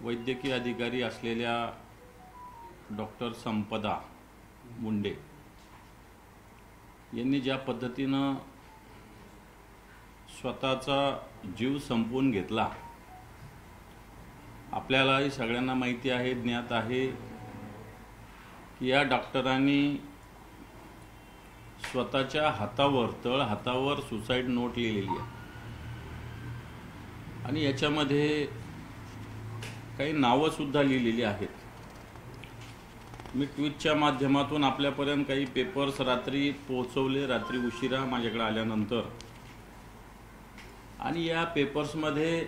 वैद्यकीय अधिकारी असलेल्या डॉक्टर संपदा मुंडे यांनी ज्या पद्धतीनं स्वतःचा जीव संपवून घेतला, आपल्यालाही सगळ्यांना माहिती आहे, ज्ञात आहे की या डॉक्टरांनी स्वतःच्या हातावर, तळ हातावर सुसाईड नोट लिहिलेली आहे आणि याच्यामध्ये काही नावं सुद्धा लिहिलेली आहेत. मी ट्विटच्या माध्यमातून आपल्यापर्यंत काही पेपर्स रात्री पोहोचवले, रात्री उशिरा माझ्याकडे आल्यानंतर, आणि या पेपर्समध्ये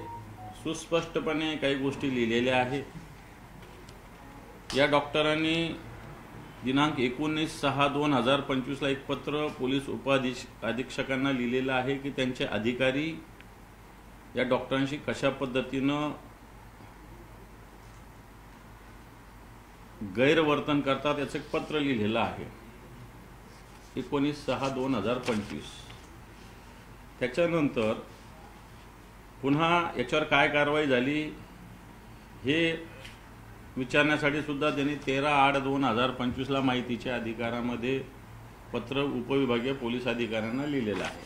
सुस्पष्टपणे काही गोष्टी लिहिलेल्या आहेत. या डॉक्टरांनी दिनांक 19/6/2025 ला एक पत्र पोलीस अधीक्षकांना लिहिलेलं आहे की त्यांचे अधिकारी या डॉक्टरांशी कशा पद्धतीनं गैरवर्तन करतात याचं एक पत्र लिहिलेलं आहे 19/6/2025. त्याच्यानंतर पुन्हा याच्यावर काय कारवाई झाली हे विचारण्यासाठी सुद्धा त्यांनी 13/8/2025 ला माहितीच्या अधिकारामध्ये पत्र उपविभागीय पोलीस अधिकाऱ्यांना लिहिलेलं आहे.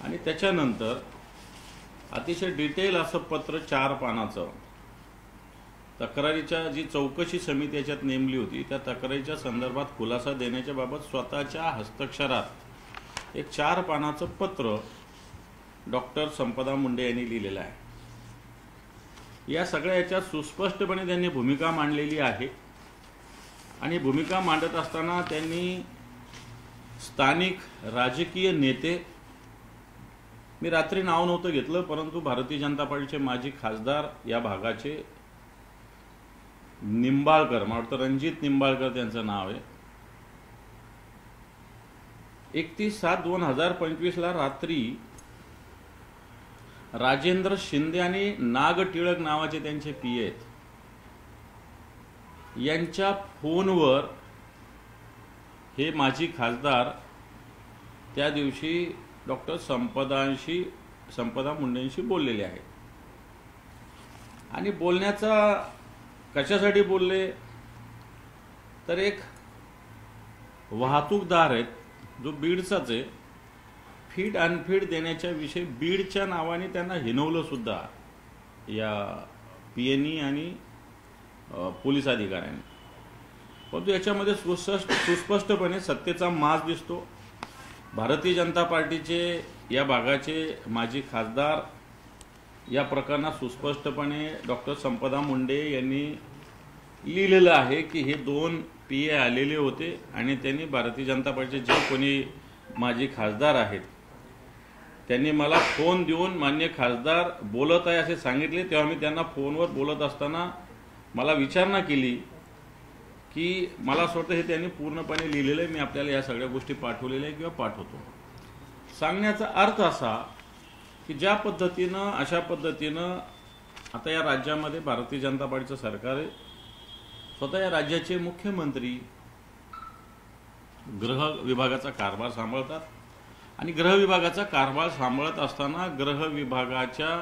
आणि त्याच्यानंतर अतिशय डिटेल असं पत्र 4 पानाचं तक्रारीच्या जी चौकशी समिती याच्यात नेमली होती त्या तक्रारीच्या संदर्भात खुलासा देण्याच्या बाबत स्वतःच्या हस्ताक्षरात एक 4 पानाचं पत्र डॉक्टर संपदा मुंडे यांनी लिहिलेलं आहे. या सगळ्या याच्यात सुस्पष्टपणे त्यांनी भूमिका मांडलेली आहे आणि भूमिका मांडत असताना त्यांनी स्थानिक राजकीय नेते, मी रात्री नाव नव्हतं घेतलं, परंतु भारतीय जनता पार्टीचे माजी खासदार या भागाचे निंबाळकर, मला वाटतं रणजित निंबाळकर त्यांचं नाव आहे, 31/7/2025 ला रात्री राजेंद्र शिंदे आणि नाग टिळक नावाचे त्यांचे पी आहेत, यांच्या फोनवर हे माजी खासदार त्या दिवशी डॉक्टर संपदा मुंडेंशी बोललेले आहेत. आणि बोलण्याचा कशासाठी बोलले तर एक वाहतूकदार आहेत जो बीडचाच आहे, फीड अनफीड देण्याच्या विषयी बीडच्या नावाने त्यांना हिनवलं सुद्धा या पीएनई आणि पोलीस अधिकाऱ्यांनी. परंतु याच्यामध्ये सुस्पष्टपणे सत्तेचा माज दिसतो. भारतीय जनता पार्टीचे या भागाचे माजी खासदार या प्रकरणात सुस्पष्टपणे डॉक्टर संपदा मुंडे यांनी लिहिलेलं आहे की हे 2 पीए आलेले होते आणि त्यांनी भारतीय जनता पार्टीचे जे कोणी माजी खासदार आहेत त्यांनी मला फोन देऊन माननीय खासदार बोलत आहे असे सांगितले. तेव्हा मी त्यांना फोनवर बोलत असताना मला विचारणा केली की मला असं वाटतं हे त्यांनी पूर्णपणे लिहिलेलं आहे, मी आपल्याला या सगळ्या गोष्टी पाठवलेल्या आहे किंवा पाठवतो. सांगण्याचा अर्थ असा की ज्या पद्धतीनं अशा पद्धतीनं आता या राज्यामध्ये भारतीय जनता पार्टीचं सरकार आहे, स्वतः या राज्याचे मुख्यमंत्री गृह विभागाचा कारभार सांभाळतात आणि गृह विभागाचा कारभार सांभाळत असताना गृह विभागाच्या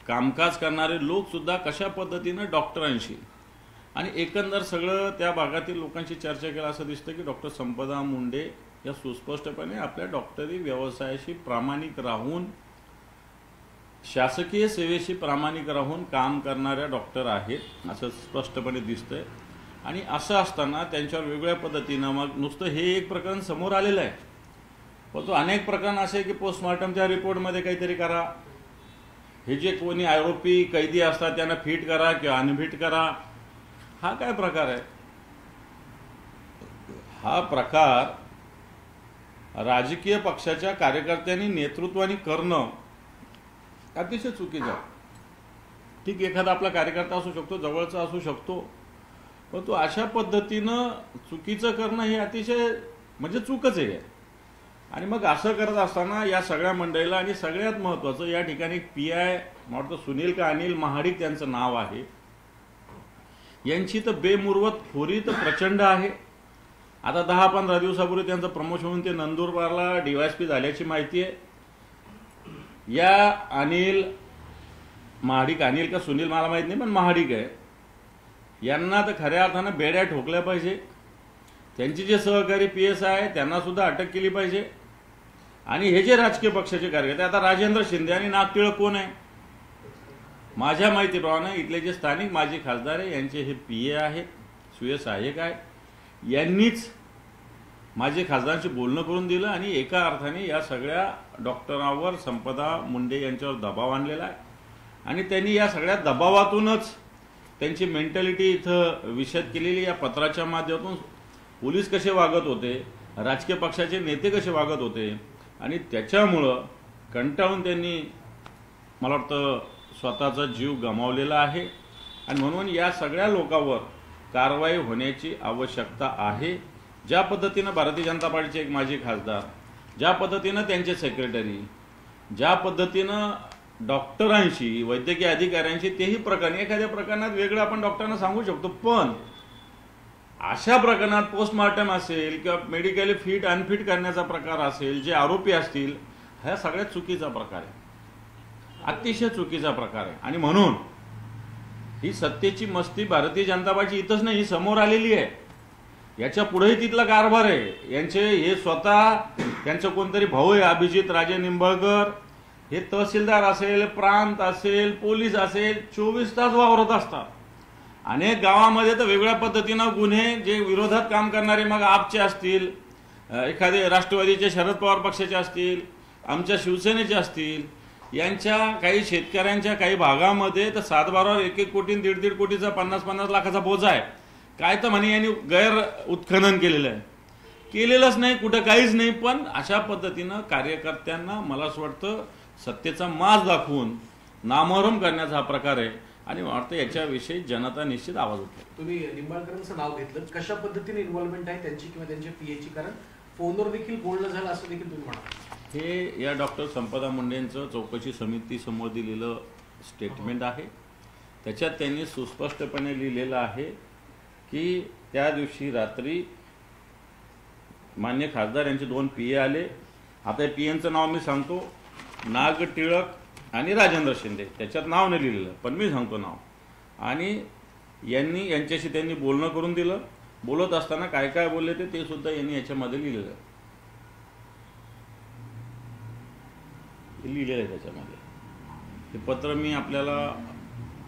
कामकाज करणारे लोक सुद्धा कशा पद्धतीनं डॉक्टरांशी आणि एकंदर सगळं त्या भागातील लोकांशी चर्चा केला असं दिसतं की डॉक्टर संपदा मुंडे या सुस्पष्टपणे आपल्या डॉक्टरी व्यवसायाशी प्रामाणिक राहून, शासकीय सेवेशी प्रामाणिक राहून काम करणाऱ्या डॉक्टर आहेत असं स्पष्टपणे दिसतंय. आणि असं असताना त्यांच्यावर वेगळ्या पद्धतीनं मग नुसतं हे एक प्रकरण समोर आलेलं आहे, परंतु अनेक प्रकरण असे की पोस्टमॉर्टमच्या रिपोर्टमध्ये काहीतरी करा, हे जे कोणी आरोपी कैदी असतात त्यांना फिट करा किंवा अनफिट करा. हा काय प्रकार आहे? हा प्रकार राजकीय पक्षाच्या कार्यकर्त्यांनी नेतृत्वाने करणं अतिशय चुकीचं आहे. ठीक, एखादा आपला कार्यकर्ता असू शकतो, जवळचा असू शकतो, परंतु अशा पद्धतीनं चुकीचं करणं हे अतिशय म्हणजे चूकच आहे. आणि मग असं करत असताना या सगळ्या मंडळीला आणि सगळ्यात महत्त्वाचं या ठिकाणी पीआय मला वाटतं सुनील का अनिल महाडिक त्यांचं नाव आहे, यांची तर बेमुरवत खोरी तर प्रचंड आहे. आता 10-15 दिवसापूर्वी त्यांचं प्रमोशन होऊन ते नंदुरबारला डीवायएसपी झाल्याची माहिती आहे. या अनिल महाडिक अनिल का सुनील मला माहित नाही, पण महाडिक आहे, यांना तर खऱ्या अर्थानं बेड्या ठोकल्या पाहिजे. त्यांचे जे सहकारी PSI आहे त्यांना सुद्धा अटक केली पाहिजे. आणि हे जे राजकीय पक्षाचे कार्यकर्ते, आता राजेंद्र शिंदे आणि नागटिळक कोण आहे? माझ्या माहितीप्रमाणे इथले जे स्थानिक माजी खासदार आहे यांचे हे PA आहेत, सुय सहाय्यक आहे. यांनीच माजी खासदारांशी बोलणं करून दिलं आणि एका अर्थाने या सगळ्या डॉक्टरांवर संपदा मुंडे यांच्यावर दबाव आणलेला आहे. आणि त्यांनी या सगळ्या दबावातूनच त्यांची मेंटॅलिटी इथं विशद केलेली. या पत्राच्या माध्यमातून पोलीस कसे वागत होते, राजकीय पक्षाचे नेते कसे वागत होते, आणि त्याच्यामुळं कंटाळून त्यांनी मला वाटतं स्वतःचा जीव गमावलेला आहे. आणि म्हणून या सगळ्या लोकांवर कारवाई होण्याची आवश्यकता आहे. ज्या पद्धतीनं भारतीय जनता पार्टीचे एक माजी खासदार, ज्या पद्धतीनं त्यांचे सेक्रेटरी, ज्या पद्धतीनं डॉक्टरांशी, वैद्यकीय अधिकाऱ्यांशी, तेही प्रकरण एखाद्या प्रकरणात वेगळं आपण डॉक्टरांना सांगू शकतो, पण अशा प्रकरणात पोस्टमॉर्टम असेल किंवा मेडिकली फिट अनफिट करण्याचा प्रकार असेल, जे आरोपी असतील, हा सगळ्यात चुकीचा प्रकार आहे, अतिशय चुकीचा प्रकार आहे. आणि म्हणून ही सत्तेची मस्ती भारतीय जनता पार्टी इथंच नाही, ही समोर आलेली आहे. याच्या पुढेही तिथला कारभार आहे. यांचे हे स्वतः, त्यांचं कोणतरी भाऊ आहे अभिजित राजे निंबाळकर, हे तहसीलदार असेल, प्रांत असेल, पोलीस असेल, 24 तास वावरत असतात. अनेक गावामध्ये तर वेगळ्या पद्धतीनं गुन्हे, जे विरोधात काम करणारे, मग आपचे असतील, एखादे राष्ट्रवादीचे शरद पवार पक्षाचे असतील, आमच्या शिवसेनेचे असतील, यांच्या काही शेतकऱ्यांच्या काही भागामध्ये तर 7-12 1-1 कोटी 1.5 कोटीचा 50-50 लाखाचा बोजा आहे. काय तर म्हणे यांनी गैर उत्खनन केलेलं आहे, केलेलंच नाही, कुठं काहीच नाही. पण अशा पद्धतीनं कार्यकर्त्यांना मला असं वाटतं सत्तेचा माज दाखवून नामोहरम करण्याचा हा प्रकार आहे. आणि वाटतं याच्याविषयी जनता निश्चित आवाज उठेल. तुम्ही निंबाळकरांचं नाव घेतलं, कशा पद्धतीने इन्व्हॉल्वमेंट आहे त्यांची किंवा त्यांच्या PAची? कारण फोनवर देखील बोलणं झालं असं देखील तुम्ही म्हणा. हे या डॉक्टर संपदा मुंडेंचं चौकशी समिती समोर दिलेलं स्टेटमेंट आहे. त्याच्यात त्यांनी सुस्पष्टपणे लिहिलेलं आहे की त्या दिवशी रात्री मान्य खासदार यांचे 2 PA आले. आता PAंचं नाव मी सांगतो, नागटिळक आणि राजेंद्र शिंदे. त्याच्यात नाव नाही लिहिलेलं, पण मी सांगतो नाव. आणि यांच्याशी त्यांनी बोलणं करून दिलं. बोलत असताना काय काय बोलले ते सुद्धा यांनी याच्यामध्ये लिहिलेलं आहे. त्याच्यामध्ये हे पत्र मी आपल्याला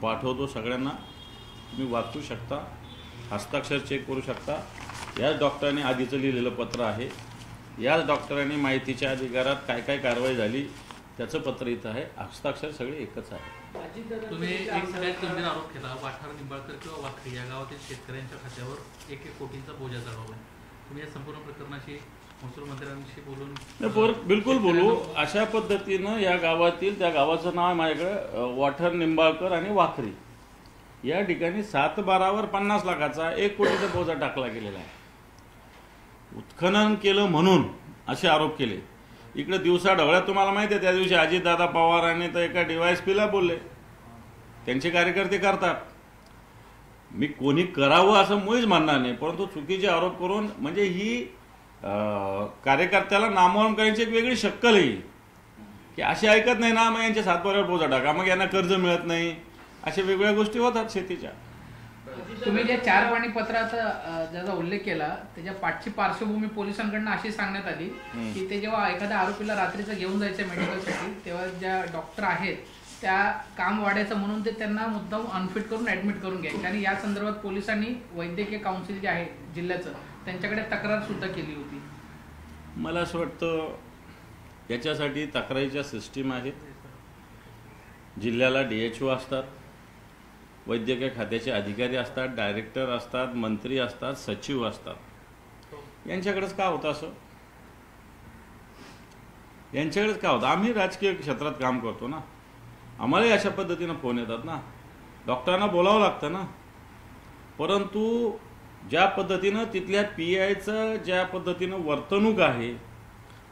पाठवतो सगळ्यांना, तुम्ही वाचू शकता, हस्ताक्षर चेक करू शकता. याच डॉक्टरांनी आधीचं लिहिलेलं पत्र आहे. याच डॉक्टरांनी माहितीच्या अधिकारात काय काय कारवाई झाली त्याचं पत्र इथं आहे. हस्ताक्षर सगळे एकच आहे. तुम्ही एक सगळ्यात गंभीर आरोप केला, वाठार निंबाळकर किंवा वाखरी या गावातील शेतकऱ्यांच्या खात्यावर 1-1 कोटींचा बोजा चढवला. तुम्ही या संपूर्ण प्रकरणाशी महसूल मंत्र्यांशी बोलून? बिलकुल बोलू. अशा पद्धतीनं या गावातील, त्या गावाचं नाव आहे माझ्याकडे, वाठार निंबाळकर आणि वाखरी, या ठिकाणी 7-12वर 50 लाखाचा 1 कोटीचा बोजा टाकला गेलेला आहे. उत्खनन केलं म्हणून असे आरोप केले. इकडे दिवसा ढवळ्यात तुम्हाला माहिती आहे, त्या दिवशी अजितदादा पवारांनी तर एका DYSPला बोलले. त्यांचे कार्यकर्ते करतात. मी कोणी करावं असं मुळीच म्हणणार नाही, परंतु चुकीचे आरोप करून म्हणजे ही कार्यकर्त्याला नामोहरम करण्याची एक वेगळी शक्कल आहे की असे ऐकत नाही ना, मग यांच्या 7-12वर बोजा टाका, मग यांना कर्ज मिळत नाही, अशा वेगवेगळ्या गोष्टी होतात शेतीच्या. तुम्ही ज्या 4 पाणी पत्रात ज्याचा उल्लेख केला त्याच्या पाठची पार्श्वभूमी पोलिसांकडून अशी सांगण्यात आली की ते जेव्हा एखाद्या आरोपीला रात्रीचं घेऊन जायचं मेडिकलसाठी, तेव्हा ज्या डॉक्टर आहेत त्या काम वाढायचं म्हणून ते त्यांना मुद्दाम अनफिट करून ऍडमिट करून घ्यायचे. आणि या संदर्भात पोलिसांनी वैद्यकीय काउन्सिल जे आहे जिल्ह्याचं, त्यांच्याकडे तक्रार सुद्धा केली होती. मला असं वाटतं याच्यासाठी तक्रारीच्या सिस्टीम आहेत. जिल्ह्याला DHO असतात, वैद्यकीय खात्याचे अधिकारी असतात, डायरेक्टर असतात, मंत्री असतात, सचिव असतात. यांच्याकडेच का होतं असं? यांच्याकडेच का होतं? आम्ही राजकीय क्षेत्रात काम करतो ना, आम्हालाही अशा पद्धतीनं फोन येतात ना, डॉक्टरांना बोलावं लागतं ना. परंतु ज्या पद्धतीनं तिथल्या PIचं ज्या पद्धतीनं वर्तणूक आहे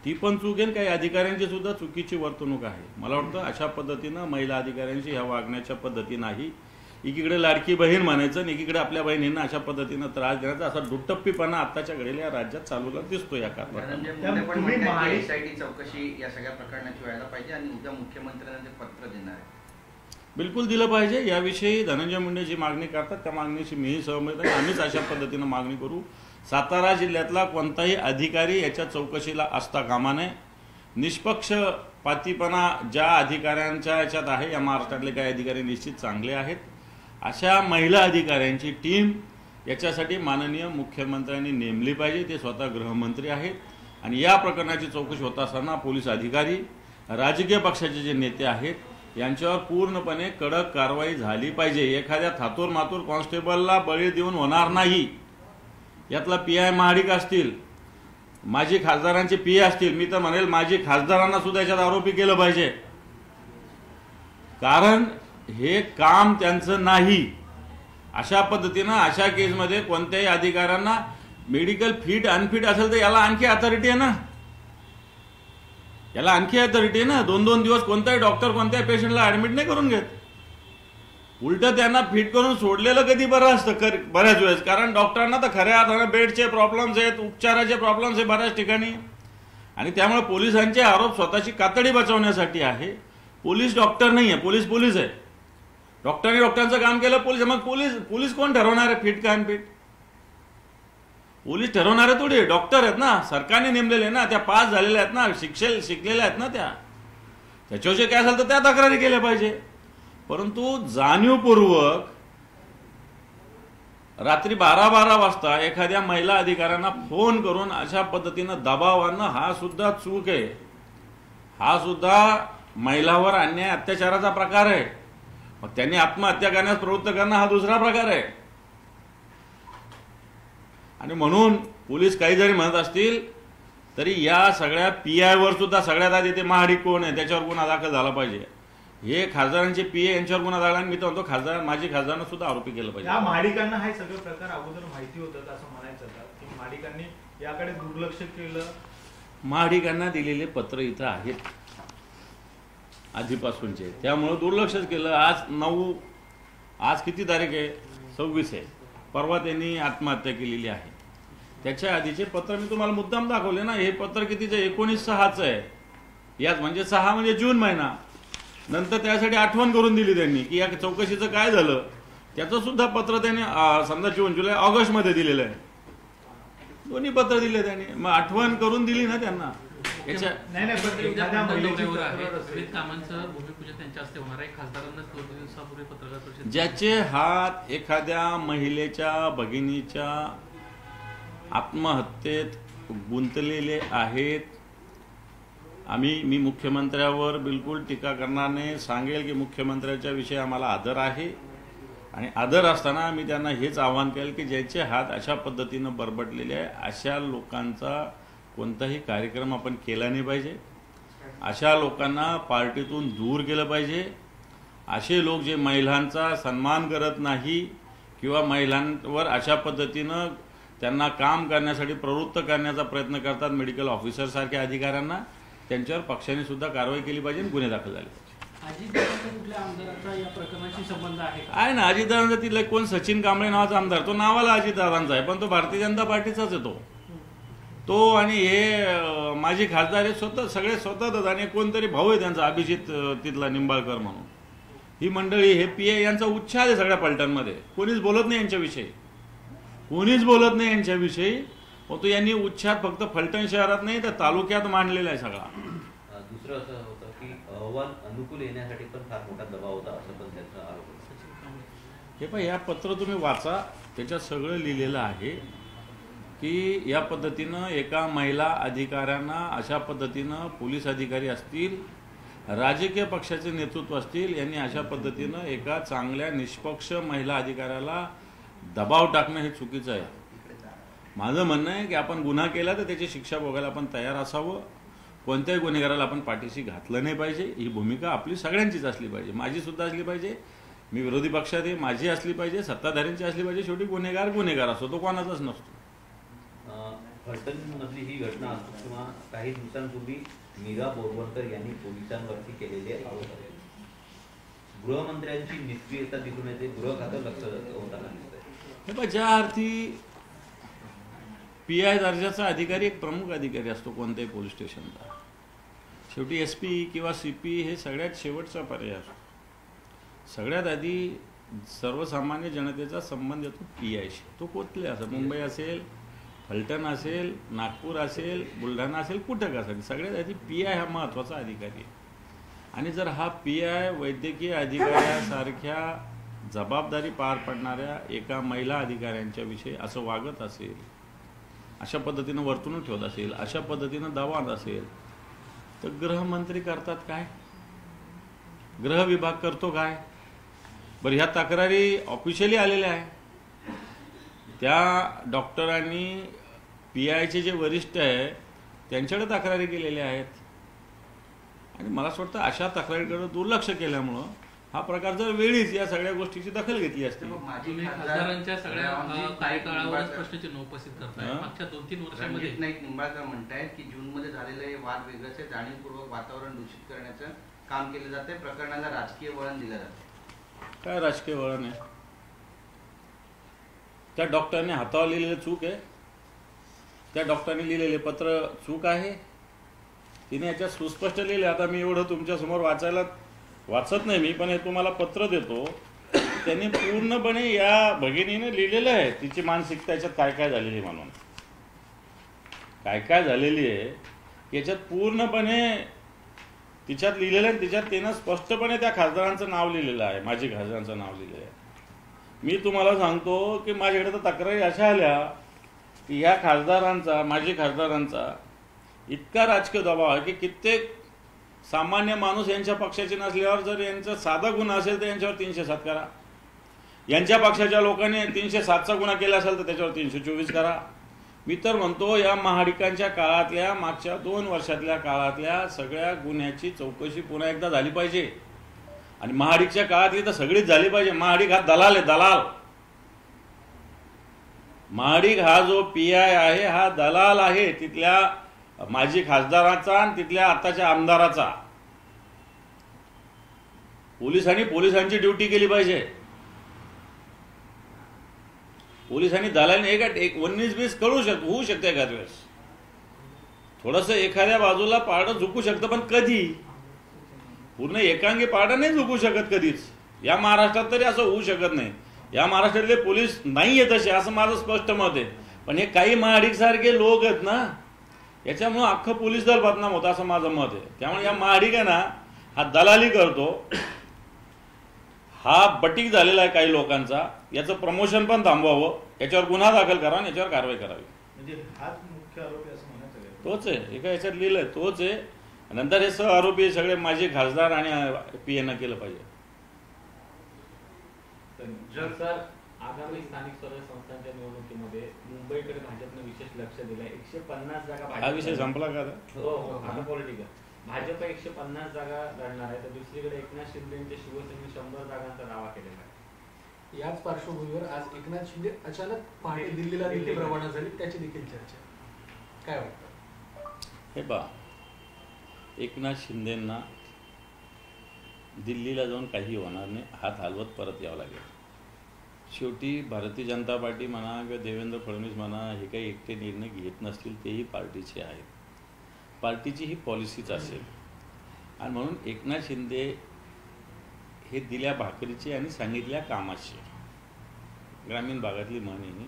ती पण चूक आहे, काही अधिकाऱ्यांची सुद्धा चुकीची वर्तणूक आहे. मला वाटतं अशा पद्धतीनं महिला अधिकाऱ्यांची ह्या वागण्याच्या पद्धती नाही. एकीकडे लाडकी बहीण म्हणायचं आणि एकीकडे आपल्या बहिणींना अशा पद्धतीनं त्रास देण्याचा असा दुट्टप्पीपणा आत्ताच्या घडीला या राज्यात चालूला दिसतो. या SIT चौकशी या सगळ्या प्रकरणाची व्हायला पाहिजे आणि उद्या मुख्यमंत्र्यांना ते पत्र देणार आहे. बिलकुल दिलं पाहिजे. याविषयी धनंजय मुंडे जी मागणी करतात त्या मागणीशी मीही सहमत आहे. आम्हीच अशा पद्धतीनं मागणी करू. सातारा जिल्ह्यातला कोणताही अधिकारी याच्या चौकशीला असता कामा नये. निष्पक्षपातीपणा ज्या अधिकाऱ्यांच्या याच्यात आहे, या महाराष्ट्रातले काही अधिकारी निश्चित चांगले आहेत. अशा महिला अधिकाऱ्यांची टीम याच्यासाठी माननीय मुख्यमंत्र्यांनी नेमली पाहिजे. ते स्वतः गृहमंत्री आहेत आणि या प्रकरणाची चौकशी होत असताना पोलीस अधिकारी, राजकीय पक्षाचे जे नेते आहेत यांच्यावर पूर्णपणे कडक कारवाई झाली पाहिजे. एखाद्या थातूर मातूर कॉन्स्टेबलला बळी देऊन होणार नाही. यातला PI महाडिक असतील, माजी खासदारांचे PA असतील, मी तर म्हणेल माजी खासदारांना सुद्धा याच्यात आरोपी केलं पाहिजे. कारण हे काम त्यांचं नाही. अशा पद्धतीनं अशा केसमध्ये कोणत्याही अधिकाऱ्यांना मेडिकल फिट अनफिट असेल तर याला आणखी अथॉरिटी आहे ना, याला आणखी अथॉरिटी आहे ना. 2-2 दिवस कोणताही डॉक्टर कोणत्याही पेशंटला ऍडमिट नाही करून घेत. उलट त्यांना फिट करून सोडलेलं कधी बरं असतं बऱ्याच वेळेस. कारण डॉक्टरांना तर खऱ्या अर्थानं बेडचे प्रॉब्लेम्स आहेत, उपचाराचे प्रॉब्लेम्स आहेत बऱ्याच ठिकाणी. आणि त्यामुळे पोलिसांचे आरोप स्वतःची कातडी बचावण्यासाठी आहे. पोलीस डॉक्टर नाही आहे, पोलीस आहे. डॉक्टरांनी डॉक्टरांचं काम केलं, पोलीस. मग पोलीस कोण ठरवणार आहे फिट का अनफिट? पोलीस ठरवणारे थोडी, डॉक्टर आहेत ना, सरकारने नेमलेले ना, त्या पास झालेल्या आहेत ना, शिकलेल्या आहेत ना त्या. त्याच्याविषयी काय असेल तर त्या तक्रारी केल्या पाहिजे. परंतु जाणीवपूर्वक रात्री 12-12 वाजता एखाद्या महिला अधिकाऱ्यांना फोन करून अशा पद्धतीनं दबाव आणणं हा सुद्धा चूक आहे. हा सुद्धा महिलावर अन्याय अत्याचाराचा प्रकार आहे. मग त्यांनी आत्महत्या करण्यास प्रवृत्त करणं हा दुसरा प्रकार आहे. आणि म्हणून पोलीस काही जरी म्हणत असतील तरी या सगळ्या PI वर सुद्धा सगळ्यात आधी ते महाडिक कोण आहे त्याच्यावर गुन्हा दाखल झाला पाहिजे. हे खासदारांचे PA यांच्यावर गुन्हा दाखल, मी तर म्हणतो माजी खासदारांना सुद्धा आरोपी केलं पाहिजे. या महाडिकांना हे सगळं प्रकार अगोदर माहिती होतं असं म्हणायचं की महाडिकांनी याकडे दुर्लक्ष केलं. महाडिकांना दिलेले पत्र इथं आहेत आधीपासूनचे, त्यामुळे दुर्लक्षच केलं. आज किती तारीख आहे? 26 आहे. परवा त्यांनी आत्महत्या केलेली आहे. त्याच्या आधीचे पत्र मी तुम्हाला मुद्दाम दाखवले ना. हे पत्र कितीचं? 19/6चं आहे. यात म्हणजे 6 म्हणजे जून महिना. नंतर त्यासाठी आठवण करून दिली त्यांनी की या चौकशीचं काय झालं. त्याचं सुद्धा पत्र त्यांनी समजा जून, जुलै, ऑगस्टमध्ये दिलेलं आहे. दोन्ही पत्र दिले त्यांनी. मग आठवण करून दिली ना त्यांना. विविध कामांचं भूमिपूजन त्यांच्या हस्ते होणार आहे. खासदारांना 2 दिवसापूर्वी पत्रकार परिषद. ज्याचे हात एखाद्या महिलेच्या भगिनीच्या आत्महत्येत गुंतलेले आहेत, मी मुख्यमंत्र्यावर बिलकुल टीका करणार नाही. सांगेल की मुख्यमंत्र्याच्या विषयी आम्हाला आदर आहे आणि आदर असताना मी त्यांना हेच आवाहन केलं की ज्याचे हात अशा पद्धतीनं बरबटलेले आहे अशा लोकांचा कोणताही कार्यक्रम आपण केला नाही पाहिजे. अशा लोकांना पार्टीतून दूर केलं पाहिजे. असे लोक जे महिलांचा सन्मान करत नाही किंवा महिलांवर अशा पद्धतीनं त्यांना काम करण्यासाठी प्रवृत्त करण्याचा प्रयत्न करतात, मेडिकल ऑफिसर सारख्या अधिकाऱ्यांना, त्यांच्यावर पक्षाने सुद्धा कारवाई केली पाहिजे, गुन्हे दाखल झाले पाहिजे. अजितदादांचा कुठल्या आमदाराचा या प्रकरणाशी संबंध आहे का? आहे ना, अजितदादांचा तिथला कोण सचिन कांबळे नावाचा आमदार, तो नावाला अजितदादांचा आहे पण तो भारतीय जनता पार्टीचाच आहे. तो आणि हे माजी खासदार हे सगळे स्वतःच. आणि कोणतरी भाऊ आहे त्यांचा अभिजित तिथला निंबाळकर म्हणून. ही मंडळी हे PA यांचा उच्छाद आहे सगळ्या पलटणमध्ये. कोणीच बोलत नाही यांच्याविषयी, कोणीच बोलत नाही यांच्याविषयी. तो यांनी उच्छाद फक्त फलटण शहरात नाही तर तालुक्यात मांडलेला आहे सगळा. दुसरं असं होतं की अहवाल अनुकूल येण्यासाठी पण फार मोठा दबाव होता असं पण त्याचा आरोप होता. हे पण या पत्र तुम्ही वाचा, त्याच्यात सगळं लिहिलेलं आहे की या पद्धतीनं एका महिला अधिकाऱ्यांना अशा पद्धतीनं पोलीस अधिकारी असतील, राजकीय पक्षाचे नेतृत्व असतील, यांनी अशा पद्धतीनं एका चांगल्या निष्पक्ष महिला अधिकाऱ्याला दबाव टाकणं हे चुकीचं आहे. माझं म्हणणं आहे की आपण गुन्हा केला तर त्याची शिक्षा भोगायला आपण तयार असावं. कोणत्याही गुन्हेगाराला आपण पाठीशी घातलं नाही पाहिजे. ही भूमिका आपली सगळ्यांचीच असली पाहिजे, माझी सुद्धा असली पाहिजे. मी विरोधी पक्षात आहे, माझी असली पाहिजे, सत्ताधाऱ्यांची असली पाहिजे. शेवटी गुन्हेगार असतो, तो कोणाचाच नसतो. फलटणमधली ही घटना असतो किंवा काही दिवसांपूर्वी मीरा बोरवणकर यांनी पोलिसांवरती केलेले आरोप आहेत. गृहमंत्र्यांची निष्क्रियता दिसून येते, गृह खातं लक्ष होताना दिसतंय. ज्या अर्थी PI दर्जाचा अधिकारी एक प्रमुख अधिकारी असतो कोणत्याही पोलीस स्टेशनला. शेवटी SP किंवा CP हे सगळ्यात शेवटचा पर्याय असतो. सगळ्यात आधी सर्वसामान्य जनतेचा संबंध येतो PIशी. तो कुठले असेल, मुंबई असेल, फलटण असेल, नागपूर असेल, बुलढाणा असेल, कुठं असेल, सगळ्यात आधी PI हा महत्त्वाचा अधिकारी आहे. आणि जर हा PI वैद्यकीय अधिकाऱ्यासारख्या जबाबदारी पार पडणाऱ्या एका महिला अधिकाऱ्यांच्या विषयी असं वागत असेल, अशा पद्धतीनं वर्तणूक ठेवत असेल, अशा पद्धतीनं दबाव असेल, तर गृहमंत्री करतात काय, गृह विभाग करतो काय? बरं, ह्या तक्रारी ऑफिशियली आलेल्या आहे. त्या डॉक्टरांनी PIचे जे वरिष्ठ आहे त्यांच्याकडे तक्रारी केलेल्या आहेत. आणि मला असं वाटतं अशा तक्रारीकडे दुर्लक्ष केल्यामुळं हा प्रकार जर वेळीच या सगळ्या गोष्टीची दखल घेतली असती. तुम्ही खासदारांच्या सगळ्या कार्यकाळावरच प्रश्नचिन्ह उपस्थित करताय. मागच्या 2-3 वर्षांमध्ये रणजित नाईक निंबाळकर म्हणतायत की जूनमध्ये झालेलं हे वाद वेगळंच आहे, जाणीवपूर्वक वातावरण दूषित करण्याचं काम केलं जाते, प्रकरणाला राजकीय वळण दिलं जातं. काय राजकीय वळण आहे? त्या डॉक्टरने हातावर लिहिलेलं चूक आहे, त्या डॉक्टरने लिहिलेले पत्र चूक आहे. तिने याच्यात सुस्पष्ट लिहिले. आता मी एवढं तुमच्यासमोर वाचत नाही मी, पण हे तुम्हाला पत्र देतो. त्यांनी पूर्णपणे या भगिनीने लिहिलेलं आहे तिची मानसिकता याच्यात काय काय झालेली म्हणून, काय काय झालेली आहे याच्यात पूर्णपणे तिच्यात लिहिलेलं आहे. तिच्यात तिनं स्पष्टपणे त्या खासदारांचं नाव लिहिलेलं आहे, माजी खासदारांचं नाव लिहिलेलं आहे. मी तुम्हाला सांगतो की माझ्याकडे तर तक्रारी अशा आल्या की ह्या खासदारांचा, माजी खासदारांचा इतका राजकीय दबाव आहे की कित्येक सामान्य माणूस यांच्या पक्षाचे नसल्यावर जर यांचा साधा गुन्हा असेल तर यांच्यावर 307 करा, यांच्या पक्षाच्या लोकांनी 307चा गुन्हा केला असेल तर त्याच्यावर 324 करा. मी तर म्हणतो या महाडिकांच्या काळातल्या मागच्या 2 वर्षातल्या काळातल्या सगळ्या गुन्ह्याची चौकशी पुन्हा एकदा झाली पाहिजे. आणि महाडिकच्या काळातली तर सगळीच झाली पाहिजे. महाडिक हा दलाल आहे, दलाल. महाडिक हा जो PI आहे हा दलाल आहे तिथल्या माजी खासदाराचा आणि तिथल्या आताच्या आमदाराचा. पोलिसांची ड्युटी केली पाहिजे. पोलिसांनी दलालीने एक 19-20 होऊ शकते एखाद्या वेळेस. थोडंसं एखाद्या बाजूला पारडं झुकू शकतं, पण कधी पूर्ण एकांगी पारडं नाही झुकू शकत कधीच. या महाराष्ट्रात तरी असं होऊ शकत नाही. या महाराष्ट्रातले पोलीस नाही आहेत असे, असं माझं स्पष्ट मत आहे. पण हे काही महाडिक सारखे लोक आहेत ना, याच्यामुळे अख्खं पोलीस दल बदनाम होतं असं माझं मत आहे. त्यामुळे या महाडिक आहे ना हा दलाली करतो, हा बटीक झालेला आहे काही लोकांचा. याचं प्रमोशन पण थांबवावं, याच्यावर गुन्हा दाखल करावा आणि याच्यावर कारवाई करावी. म्हणजे हाच मुख्य आरोपी असं म्हणायचं आहे. तोच आहे, एका याच्यात लिहिलंय तोच आहे. नंतर हे सह आरोपी सगळे माझे खासदार आणि PIनं केलं पाहिजे. सर, आगामी स्थानिक स्वराज्य संस्थांच्या निवडणुकीमध्ये मुंबईकडे भाजपने विशेष लक्ष दिलंय. 150 जागा हा विषय संपला का? हो, आता पॉलिटिकल भाजप 150 जागा लढणार आहे, तर दुसरीकडे एकनाथ शिंदेच्या शिवसेनेने 100 जागांचा दावा केलेला आहे. याच पार्श्वभूमीवर आज एकनाथ शिंदे अचानक पहाटे दिल्लीला देखील रवाना झाली, त्याची देखील चर्चा. काय वाटतं? हे पहा, एकनाथ शिंदेंना दिल्लीला जाऊन काही होणार नाही, हात हलवत परत यावं लागेल. शेवटी भारतीय जनता पार्टी म्हणा किंवा देवेंद्र फडणवीस म्हणा हे काही एकटे निर्णय घेत नसतील, तेही पार्टीचे आहेत. पार्टीची ही पॉलिसीच असेल. आणि म्हणून एकनाथ शिंदे हे दिल्या भाकरीचे आणि सांगितल्या कामाचे, ग्रामीण भागातली म्हण ही,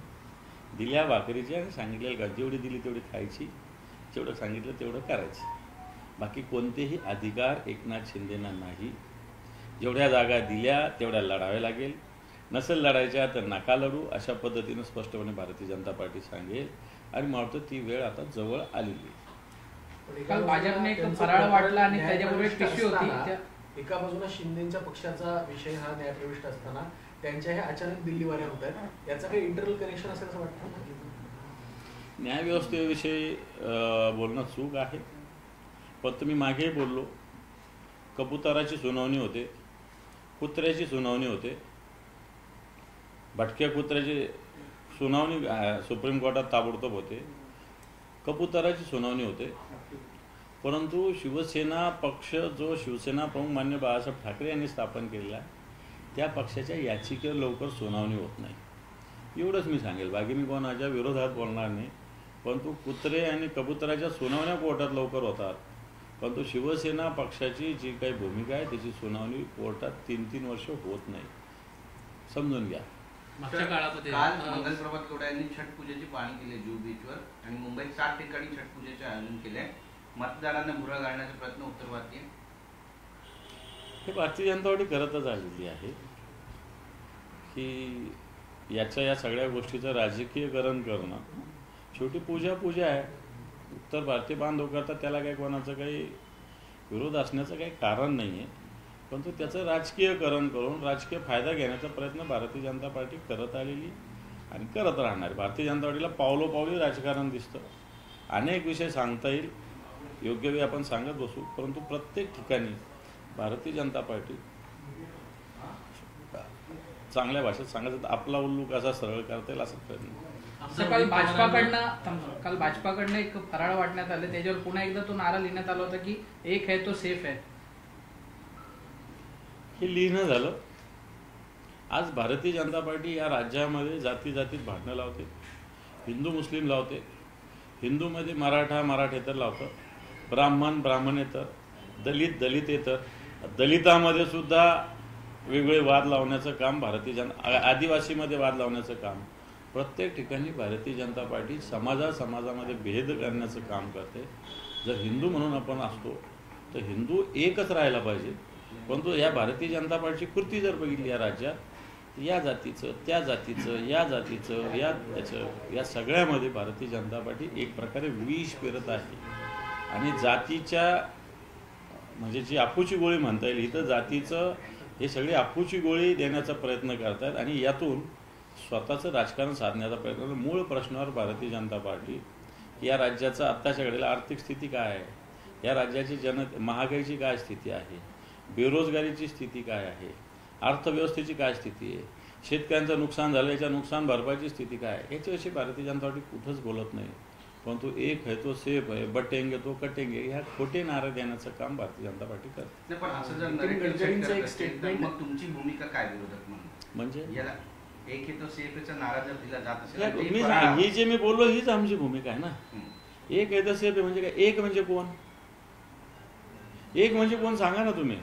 दिल्या भाकरीची आणि सांगितलेल्या का, जेवढी दिली तेवढी खायची, जेवढं सांगितलं तेवढं करायचं. बाकी कोणतेही अधिकार एकनाथ शिंदेंना नाही. जेवढ्या जागा दिल्या तेवढ्या लढाव्या लागेल, नसेल लढायच्या तर नका लढू, अशा पद्धतीनं स्पष्टपणे भारतीय जनता पार्टी सांगेल. आणि मला वाटतं ती वेळ आता जवळ आलेली आहे. काल भाजपने एक फराळ वाटला आणि त्याच्याबरोबर एक पिशवी होती. एका बाजूला शिंदेच्या पक्षाचा विषय हा न्यायप्रविष्ट असताना त्यांच्या हे अचानक दिल्लीवाऱ्या होत आहेत, याचं काही इंटरनल कनेक्शन असेल असं वाटतं? न्यायव्यवस्थेविषयी बोलणं चूक आहे. पण तुम्ही मागेही बोललो, कबुतराची सुनावणी होते, कुत्र्याची सुनावणी होते. भटक्या कुत्र्याची सुनावणी सुप्रीम कोर्टात ताबडतोब होते, कबुतराची सुनावणी होते. परंतु शिवसेना पक्ष जो शिवसेना प्रमुख मान्य बाळासाहेब ठाकरे यांनी स्थापन केलेला आहे, त्या पक्षाच्या याचिकेवर लवकर सुनावणी होत नाही. एवढंच मी सांगेल. बाकी मी कोणाच्या विरोधात बोलणार नाही. परंतु कुत्रे आणि कबुतराच्या सुनावण्या कोर्टात लवकर होतात, परंतु शिवसेना पक्षाची जी काही भूमिका आहे त्याची सुनावणी कोर्टात 3-3 वर्ष होत नाही, समजून घ्या. मागच्या काळामध्ये काल मंगलप्रभात लोढा यांनी छठ पूजेची पाहणी केली जुहू बीचवर आणि मुंबईत 7 ठिकाणी छठ पूजेचे आयोजन केले आहे. मतदारांना भुरळ घालण्याचा प्रयत्न उत्तर भारतीय हे भारतीय जनता पार्टी करतच आलेली आहे की या सगळ्या गोष्टीचं राजकीयकरण करणं. शेवटी पूजा आहे. उत्तर भारतीय बांधव करतात, त्याला काही कोणाचं काही विरोध असण्याचं काही कारण नाही आहे. परंतु त्याचं राजकीयकरण करून राजकीय फायदा घेण्याचा प्रयत्न भारतीय जनता पार्टी करत आलेली आणि करत राहणार. भारतीय जनता पार्टीला पावलोपावली राजकारण दिसतं. अनेक विषय सांगता येईल, योग्य वेळी आपण सांगत बसू, परंतु प्रत्येक ठिकाणी भारतीय जनता पार्टी चांगल्या भाषेत सांगायचं आपला उल्लू कसा सरळ करता येईल असा प्रयत्न. काल भाजपाकडनं एक फराळ वाटण्यात आले, त्याच्यावर पुन्हा एकदा तो नारा लिहिण्यात आला होता की एक है तो सेफ है. हे लिहिणं झालं. आज भारतीय जनता पार्टी या राज्यामध्ये जातीत भांडणं लावते, हिंदू मुस्लिम लावते, हिंदूमध्ये मराठेतर लावतं, ब्राह्मणेतर, दलितेतर, दलितामध्ये सुद्धा वेगवेगळे वाद लावण्याचं काम आदिवासीमध्ये वाद लावण्याचं काम, प्रत्येक ठिकाणी भारतीय जनता पार्टी समाजामध्ये भेद करण्याचं काम करते. जर हिंदू म्हणून आपण असतो तर हिंदू एकच राहायला पाहिजे. परंतु या भारतीय जनता पार्टीची कृती जर बघितली या राज्यात, या जातीचं त्या जातीचं या जातीचं या सगळ्यामध्ये भारतीय जनता पार्टी एक प्रकारे विष पेरत आहे. आणि जातीच्या म्हणजे जी अफूची गोळी म्हणता येईल, इथं जातीचं हे सगळे अफूची गोळी देण्याचा प्रयत्न करतात आणि यातून स्वतःचं राजकारण साधण्याचा प्रयत्न. मूळ प्रश्नावर भारतीय जनता पार्टी या राज्याचा आत्ताच्या घडीला आर्थिक स्थिती काय आहे, या राज्याची महागाईची काय स्थिती आहे, बेरोजगारीची स्थिती काय आहे, अर्थव्यवस्थेची काय स्थिती आहे, शेतकऱ्यांचं नुकसान झालं याच्या नुकसान भरपाईची स्थिती काय आहे, याच्याविषयी भारतीय जनता पार्टी कुठंच बोलत नाही. परंतु एक है तो सेफ है, बटेंगे तो कटेंगे, ह्या खोटे नारे देण्याचं काम भारतीय जनता पार्टी करते. पण असं जर नरेंद्र एक स्टेटमेंट, मग तुमची भूमिका काय विरोधक म्हणजे याला एक है तो सेफचा नारा जर दिला जात असेल, ही जे मी बोललो हीच आमची भूमिका आहे ना. एक है तो सेफ आहे म्हणजे काय? एक म्हणजे कोण? एक म्हणजे कोण सांगा ना तुम्ही.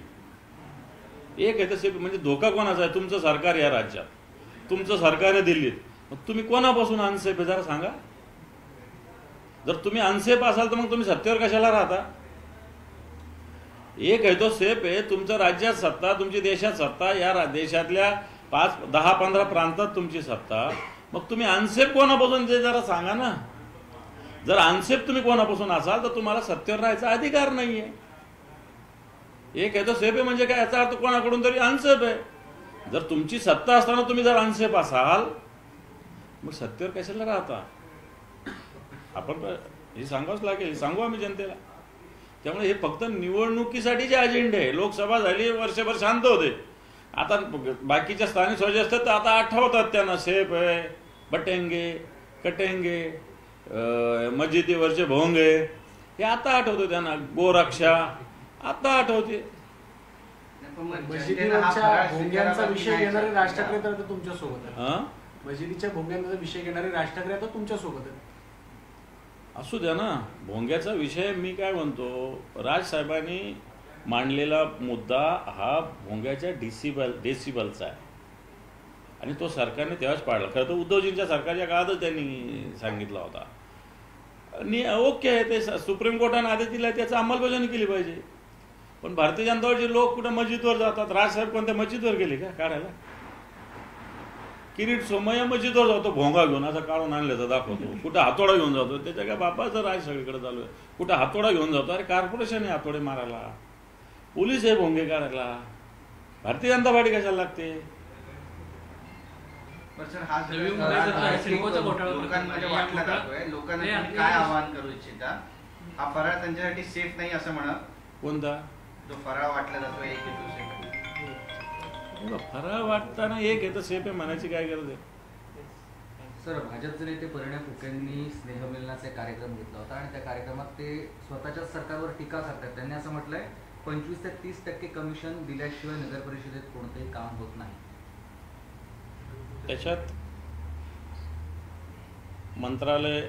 एक है तो सेफ म्हणजे धोका कोणाचा आहे? तुमचं सरकार या राज्यात, तुमचं सरकार आहे दिल्लीत, मग तुम्ही कोणापासून अनसेफ आहे जरा सांगा. जर तुम्ही अनसेफ असाल तर मग तुम्ही सत्तेवर कशाला राहता? एक है तो सेफ आहे, तुमच्या राज्यात सत्ता, तुमची देशात सत्ता, या देशातल्या 5-10-15 प्रांतात तुमची सत्ता, मग तुम्ही अनसेफ कोणापासून ते जरा सांगा ना. जर अनसेफ तुम्ही कोणापासून असाल तर तुम्हाला सत्तेवर राहायचा अधिकार नाहीये. एक है तो सेफ आहे म्हणजे काय? याचा अर्थ कोणाकडून तरी अनसेफ आहे. जर तुमची सत्ता असताना तुम्ही जर अनसेफ असाल मग सत्तेवर कशाला राहता? आपण हे सांगावंच लागेल, सांगू आम्ही जनतेला. त्यामुळे हे फक्त निवडणुकीसाठीचे अजेंडे आहे. लोकसभा झाली, वर्षभर शांत होते. आता बाकीच्या स्थानिक स्वराज्य असतात तर आता आठवतात त्यांना सेफ आहे, बटेंगे कटेंगे, मस्जिदीवरचे भोंगे, हे आता आठवतं त्यांना. गोरक्षा आता आठवते. मस्जिदीवरच्या भोंग्यांचा विषय घेणारे राज ठाकरे तर तुमच्या सोबत आहे. मस्जिदीच्या भोंग्यांचा विषय घेणारे राज ठाकरे आता तुमच्या सोबत आहे. असू द्या ना. भोंग्याचा विषय मी काय म्हणतो, राजसाहेबांनी मांडलेला मुद्दा हा भोंग्याच्या डेसिबलचा आहे आणि तो सरकारने तेव्हाच पाडला. खरं तर उद्धवजींच्या सरकारच्या काळातच त्यांनी सांगितला होता. आणि ओके आहे, ते सुप्रीम कोर्टाने आदेश दिला, त्याची अंमलबजावणी केली पाहिजे. पण भारतीय जनता पार्टीचे लोक कुठे मस्जिदवर जातात. राजसाहेब कोणत्या मस्जिदवर गेले का काढायला? किरीट सोमय्या मस्जिदवर जातो भोंगा घेऊन, असं काढून आणल्याचं दाखवतो. कुठं हातोडा घेऊन जातो, त्याच्या काय बापाचं राज सगळीकडे चालू आहे. कुठं हातोडा घेऊन जातो, अरे कॉर्पोरेशन आहे हातोडे मारायला, पोलीस आहे भोंगे काढायला, भारतीय जनता पार्टी कशाला लागते? लोकांना काय आवाहन करू इच्छिता? हा फराळ त्यांच्यासाठी सेफ नाही असं म्हणा. कोणता? जो फराळ वाटला जातो एक फराळ वाटताना एक आहे तर सेफ आहे म्हणायची काय गरज आहे? सर, भाजपचे नेते परिणय फुकेंनी स्नेहमिलनाचा कार्यक्रम घेतला होता आणि त्या कार्यक्रमात ते स्वतःच्या सरकारवर टीका करतात. त्यांनी असं म्हटलंय 25 ते 30% कमिशन दिल्याशिवाय नगर परिषदेत कोणतेही काम होत नाही. त्याच्यात मंत्रालय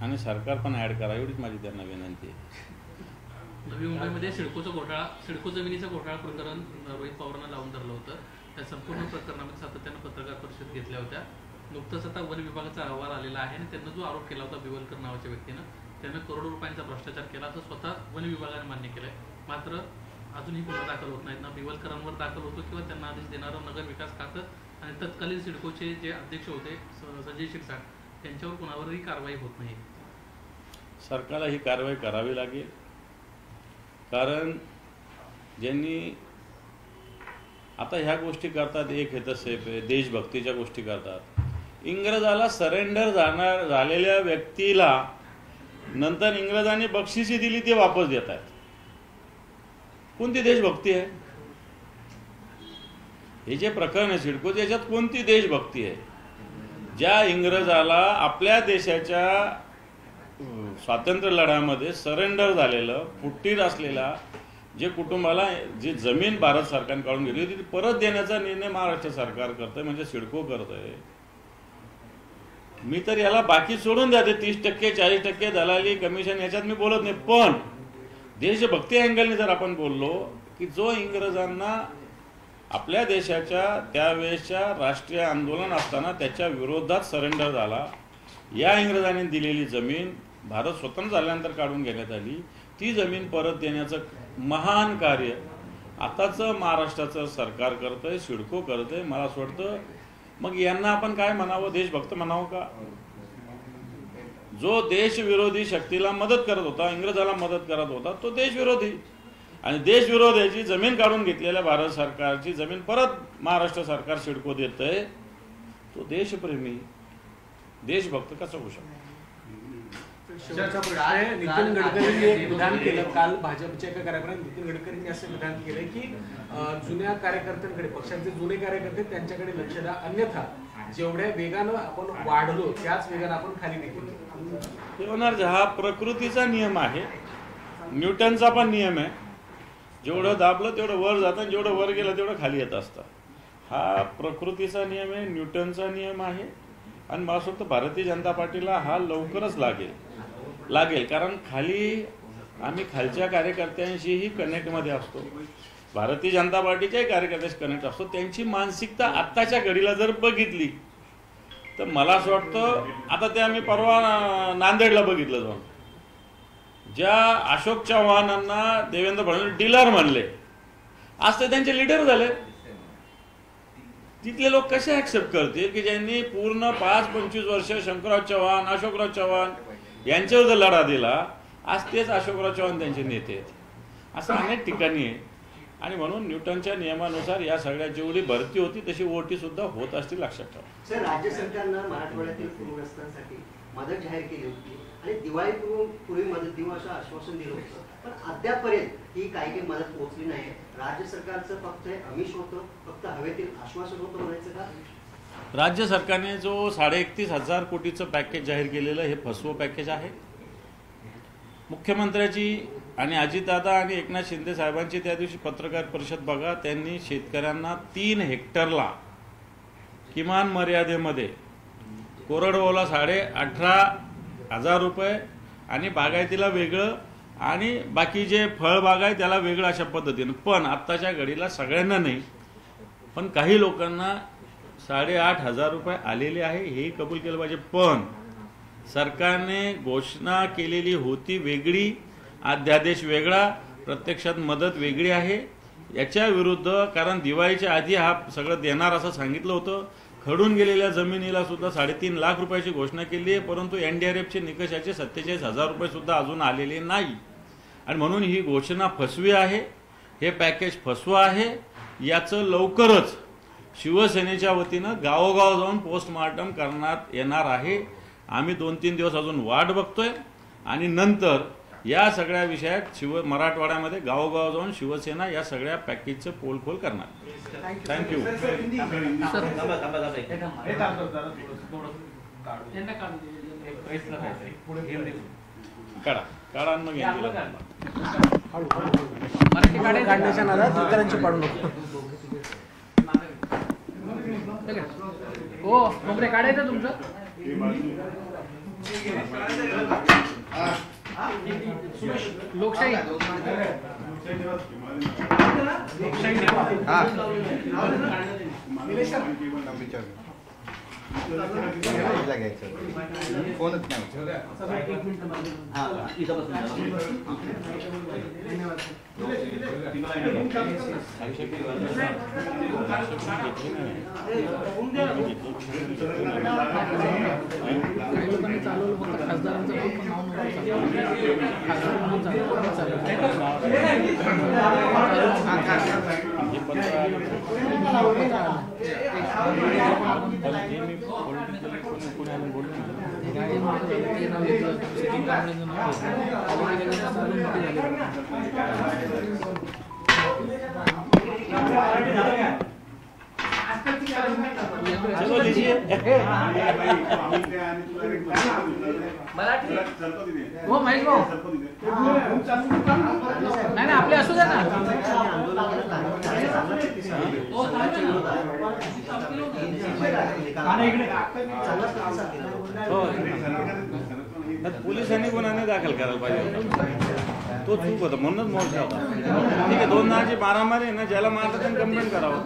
आणि सरकार पण ऍड करा, एवढीच माझी त्यांना विनंती आहे. नवी मुंबईमध्ये सिडको जमिनीचा घोटाळा प्रकरण रोहित पवारांना लावून धरलं होतं. त्या संपूर्ण प्रकरणामध्ये सातत्यानं पत्रकार परिषद घेतल्या होत्या. नुकतंच आता वन विभागाचा अहवाल आलेला आहे आणि त्यांना जो आरोप केला होता बिवलकर नावाच्या व्यक्तीनं, त्यानं करोडो रुपयांचा भ्रष्टाचार केला असं स्वतः वन विभागाने मान्य केलंय. मात्र अजूनही गुन्हा दाखल होत नाहीत ना बिवलकरांवर दाखल होतो किंवा त्यांना आदेश देणारं नगर विकास खातं आणि तत्कालीन सिडकोचे जे अध्यक्ष होते संजय शिरसाट त्यांच्यावर कुणावरही कारवाई होत नाही. सरकारला ही कारवाई करावी लागेल, कारण ज्यांनी आता ह्या गोष्टी करतात, एक हे तसे देशभक्तीच्या गोष्टी करतात. इंग्रजाला सरेंडर झालेल्या व्यक्तीला नंतर इंग्रजांनी बक्षिसी दिली ते वापस देत आहेत. कोणती देशभक्ती आहे? हे जे प्रकरण आहे सिडकोचे, याच्यात कोणती देशभक्ती आहे? ज्या इंग्रजाला आपल्या देशाच्या स्वातंत्र्य लढ्यामध्ये सरेंडर झालेलं, फुट्टीर असलेला जे कुटुंबाला जी जमीन भारत सरकारने काढून घेतली होती ती परत देण्याचा निर्णय महाराष्ट्र सरकार करतंय, म्हणजे सिडको करतंय. मी तर याला बाकी सोडून द्या, ते 30%, 40% दलाली कमिशन याच्यात मी बोलत नाही. पण देशभक्ती अँगलने जर आपण बोललो की जो इंग्रजांना आपल्या देशाच्या त्यावेळेसच्या राष्ट्रीय आंदोलन असताना त्याच्या विरोधात सरेंडर झाला, या इंग्रजांनी दिलेली जमीन भारत स्वतंत्र झाल्यानंतर काढून घेण्यात आली, ती जमीन परत देण्याचं महान कार्य आताचं महाराष्ट्राचं सरकार करतंय, सिडको करतंय. मला असं वाटतं मग यांना आपण काय म्हणावं, देशभक्त म्हणावं का? जो देशविरोधी शक्तीला मदत करत होता, इंग्रजाला मदत करत होता, तो देशविरोधी. आणि देशविरोधाची जमीन काढून घेतलेल्या भारत सरकारची जमीन परत महाराष्ट्र सरकार सिडको देतंय, तो देशप्रेमी देशभक्त कसं होऊ शकतो? नितीन गडकरींनी एक विधान केलं काल भाजपच्या एका कार्यक्रमात. नितीन गडकरींनी असं विधान केलं की जुन्या कार्यकर्त्यांकडे, पक्षाचे जुने कार्यकर्ते त्यांच्याकडे लक्ष द्या, अन्यथा जेवढ्या वेगानं आपण वाढलो त्याच वेगानं आपण खाली निघतो. होणार. हा प्रकृतीचा नियम आहे, न्यूटनचा पण नियम आहे. जेवढं दाबलं तेवढं वर जातं, जेवढं वर गेलं तेवढं खाली येत असतं. हा प्रकृतीचा नियम आहे, न्यूटनचा नियम आहे. आणि मला असं वाटतं भारतीय जनता पार्टीला हा लवकरच लागेल, कारण खाली आम्ही खालच्या कार्यकर्त्यांशीही कनेक्टमध्ये असतो, भारतीय जनता पार्टीच्याही कार्यकर्त्यांशी कनेक्ट असतो. त्यांची मानसिकता आत्ताच्या घडीला जर बघितली तर मला असं वाटतं, आता ते आम्ही परवा नांदेडला बघितलं जाऊन, ज्या अशोक चव्हाणांना देवेंद्र फडणवीस डीलर म्हणले, आज ते त्यांचे लीडर झाले. तिथले लोक कसे ऍक्सेप्ट करतील की ज्यांनी पूर्ण 5-25 वर्ष शंकरराव चव्हाण, अशोकराव चव्हाण यांच्यावर जर लढा दिला, आज तेच अशोकराव चव्हाण त्यांचे नेते आहेत. असं अनेक ठिकाणी आहे. आणि म्हणून न्यूटनच्या नियमानुसार या सगळ्या जेवढी भरती होती तशी ओटी सुद्धा होत असतील, लक्षात ठेवा. सर, राज्य सरकारनं मराठवाड्यातील पूरग्रस्तांसाठी मदत जाहीर केली होती आणि दिवाळीपूर्वी मदत देऊ असं आश्वासन दिलं होतं, पण अद्यापपर्यंत ही काही मदत पोहोचली नाही. राज्य सरकारचं फक्त आमिष होतं, फक्त हवेतील आश्वासन होतं म्हणायचं का? राज्य सरकारने जो 31,500 कोटीचं पॅकेज जाहीर केलेलं हे फसवं पॅकेज आहे. मुख्यमंत्र्याची आणि अजितदादा आणि एकनाथ शिंदे साहेबांची त्या दिवशी पत्रकार परिषद बघा. त्यांनी शेतकऱ्यांना 3 हेक्टरला किमान मर्यादेमध्ये कोरडवाहूला 18,500 रुपये आणि बागायतीला वेगळं आणि बाकी जे फळबाग आहे त्याला वेगळं अशा पद्धतीनं. पण आत्ताच्या घडीला सगळ्यांना नाही, पण काही लोकांना 8,500 रुपये आलेले आहे, हेही कबूल केलं पाहिजे. पण सरकारने घोषणा केलेली होती वेगळी, अध्यादेश वेगळा, प्रत्यक्षात मदत वेगळी आहे. याच्या विरुद्ध, कारण दिवाळीच्या आधी हा सगळं देणार असं सांगितलं होतं. खडून गेलेल्या जमिनीला सुद्धा 3.5 लाख रुपयाची घोषणा केली आहे, परंतु NDRFचे निकषाचे 47,000 रुपये सुद्धा अजून आलेले नाही. आणि म्हणून ही घोषणा फसवी आहे, हे पॅकेज फसवं आहे. याचं लवकरच शिवसेनेच्या वतीनं गावोगाव जाऊन पोस्टमार्टम करण्यात येणार आहे. आम्ही 2-3 दिवस अजून वाट बघतोय आणि नंतर या सगळ्या विषयात मराठवाड्यामध्ये गावोगाव जाऊन शिवसेना या सगळ्या पॅकेजचं पोलखोल करणार. थँक्यू. काढा मग काढण्याच्या नादात इतरांची पाडू नको. हो, कोपरे काढायचं तुमचं. लोकशाही फोनच नाही काही लोकांनी चालवलं फक्त खासदारांचं नाव पण नाव नव्हतं खासदार म्हणून हो महेश भाऊ नाही आपले असू द्या ना पोलिसांनी गुन्हा नाही दाखल करायला पाहिजे होता. तो चूक होता म्हणूनच मोर्चा होता. ठीक आहे 2 जणांची मारामारी आहे ना ज्याला मारतात त्यांनी कंप्लेंट करावं.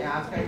आज काय